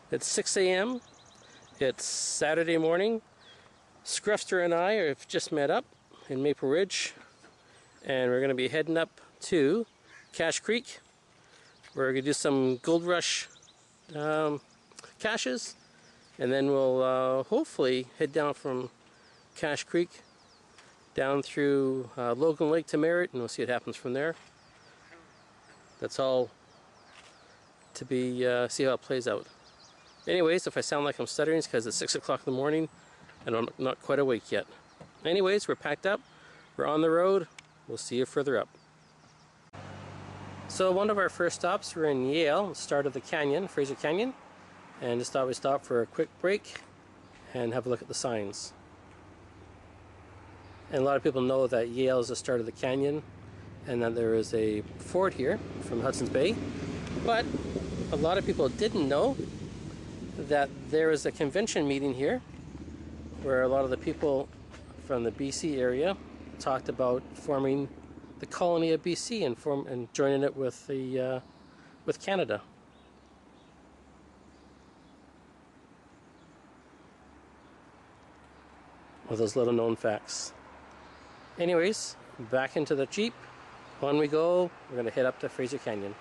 It's 6 a.m. It's Saturday morning. Scruffster and I have just met up in Maple Ridge, and we're going to be heading up to Cache Creek. We're going to do some Gold Rush caches, and then we'll hopefully head down from Cache Creek down through Logan Lake to Merritt, and we'll see what happens from there. That's all to be see how it plays out. Anyways, if I sound like I'm stuttering, it's because it's 6 o'clock in the morning and I'm not quite awake yet. Anyways, we're packed up, we're on the road, we'll see you further up. So one of our first stops, we're in Yale, start of the canyon, Fraser Canyon, and just thought we'd stop for a quick break and have a look at the signs. And a lot of people know that Yale is the start of the canyon and that there is a fort here from Hudson's Bay, but a lot of people didn't know that there is a convention meeting here where a lot of the people from the BC area talked about forming the colony of BC and joining it with the with Canada. Well, those little known facts. Anyways, back into the Jeep. On we go. We're going to head up to Fraser Canyon.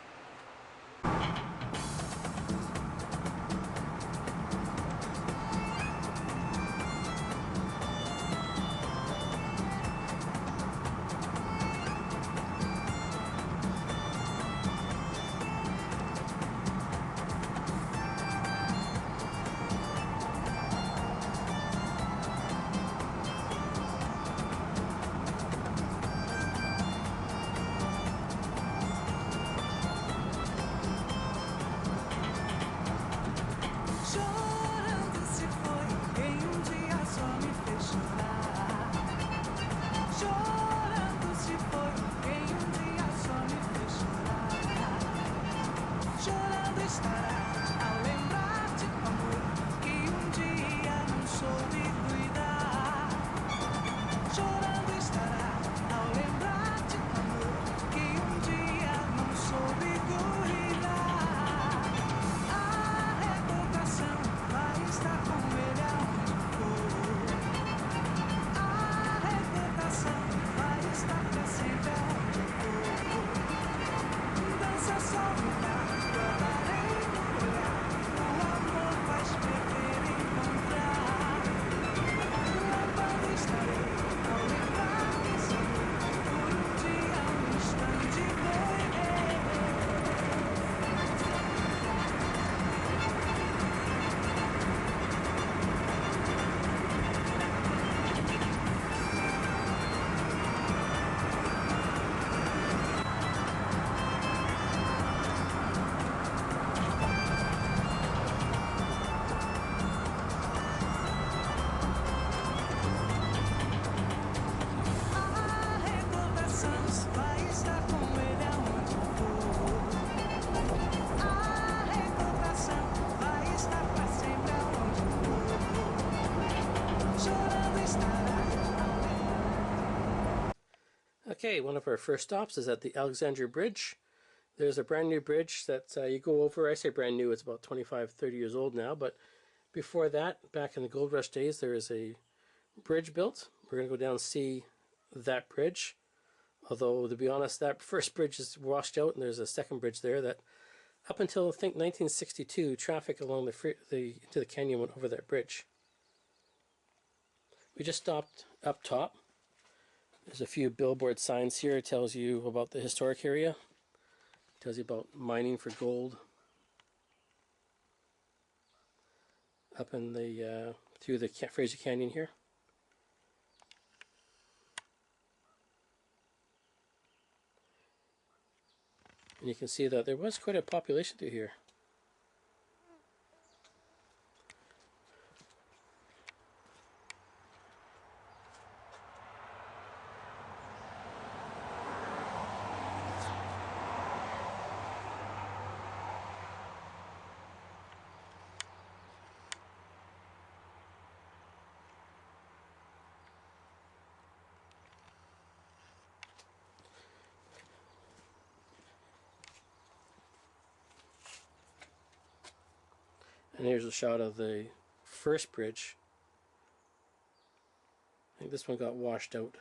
Okay, one of our first stops is at the Alexandria Bridge. There's a brand new bridge that you go over. I say brand new, it's about 25, 30 years old now, but before that, back in the Gold Rush days, there is a bridge built. We're going to go down and see that bridge. Although, to be honest, that first bridge is washed out and there's a second bridge there that, up until I think 1962, traffic along into the canyon went over that bridge. We just stopped up top. There's a few billboard signs here. It tells you about the historic area. It tells you about mining for gold. Up in the through the Fraser Canyon here. And you can see that there was quite a population through here. And here's a shot of the first bridge. I think this one got washed out.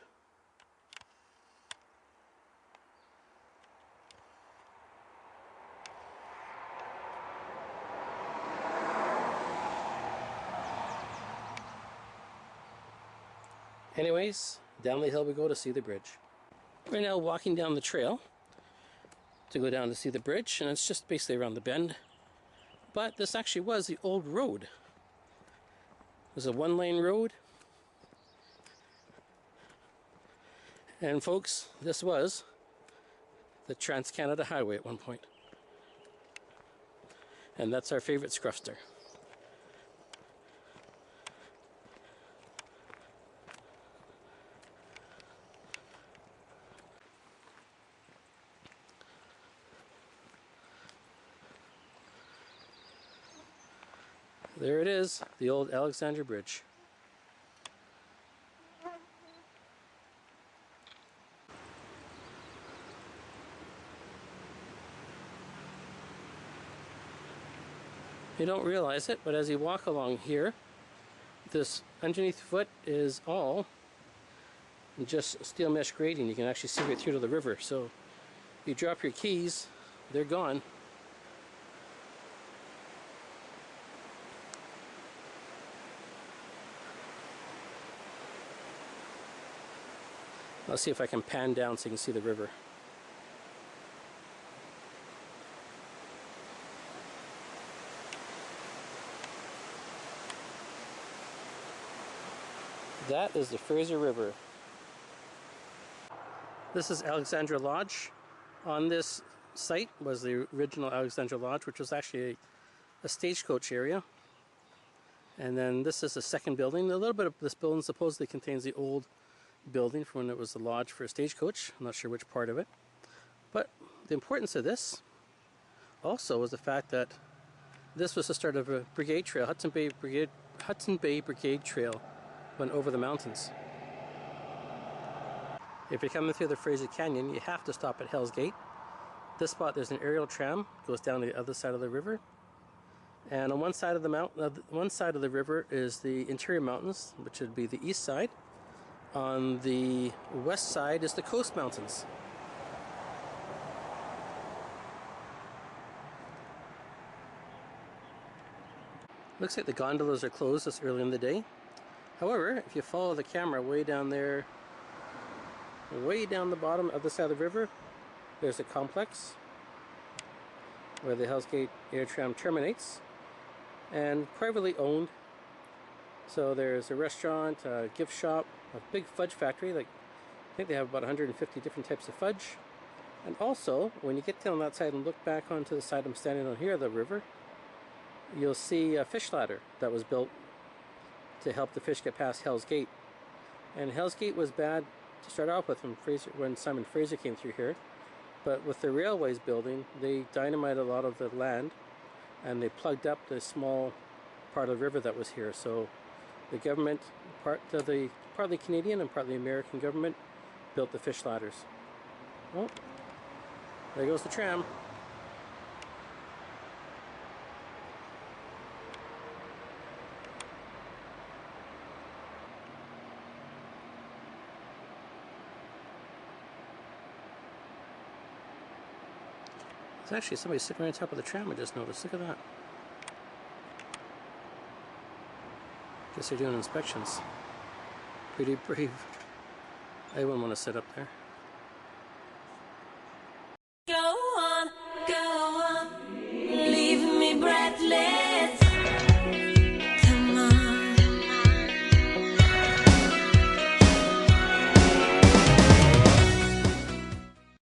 Anyways, down the hill we go to see the bridge. We're now walking down the trail to go down to see the bridge, and it's just basically around the bend. But this actually was the old road. It was a one-lane road. And folks, this was the Trans-Canada Highway at one point. And that's our favorite Scruffster. There it is, the old Alexandra Bridge. You don't realize it, but as you walk along here, this underneath foot is all just steel mesh grating. You can actually see right through to the river. So you drop your keys, they're gone. Let's see if I can pan down so you can see the river. That is the Fraser River. This is Alexandra Lodge. On this site was the original Alexandra Lodge, which was actually a stagecoach area. And then this is the second building. A little bit of this building supposedly contains the old building from when it was the lodge for a stagecoach. I'm not sure which part of it. But the importance of this also was the fact that this was the start of a brigade trail. Hudson Bay Brigade Trail went over the mountains. If you're coming through the Fraser Canyon, you have to stop at Hell's Gate. This spot, there's an aerial tram, goes down to the other side of the river. And on one side of the river is the interior mountains, which would be the east side. On the west side is the Coast Mountains. Looks like the gondolas are closed this early in the day. However, if you follow the camera way down there, way down the bottom of the side of the river, there's a complex where the Hell's Gate Air Tram terminates, and privately owned. So there's a restaurant, a gift shop, a big fudge factory. Like, I think they have about 150 different types of fudge. And also, when you get down that side and look back onto the side I'm standing on here of the river, you'll see a fish ladder that was built to help the fish get past Hell's Gate. And Hell's Gate was bad to start off with when Simon Fraser came through here. But with the railways building, they dynamited a lot of the land and they plugged up the small part of the river that was here. So the government, partly Canadian and partly American government, built the fish ladders. Well, there goes the tram. There's actually somebody sitting right on top of the tram, I just noticed. Look at that. Guess they're doing inspections. Pretty brave. I wouldn't want to sit up there.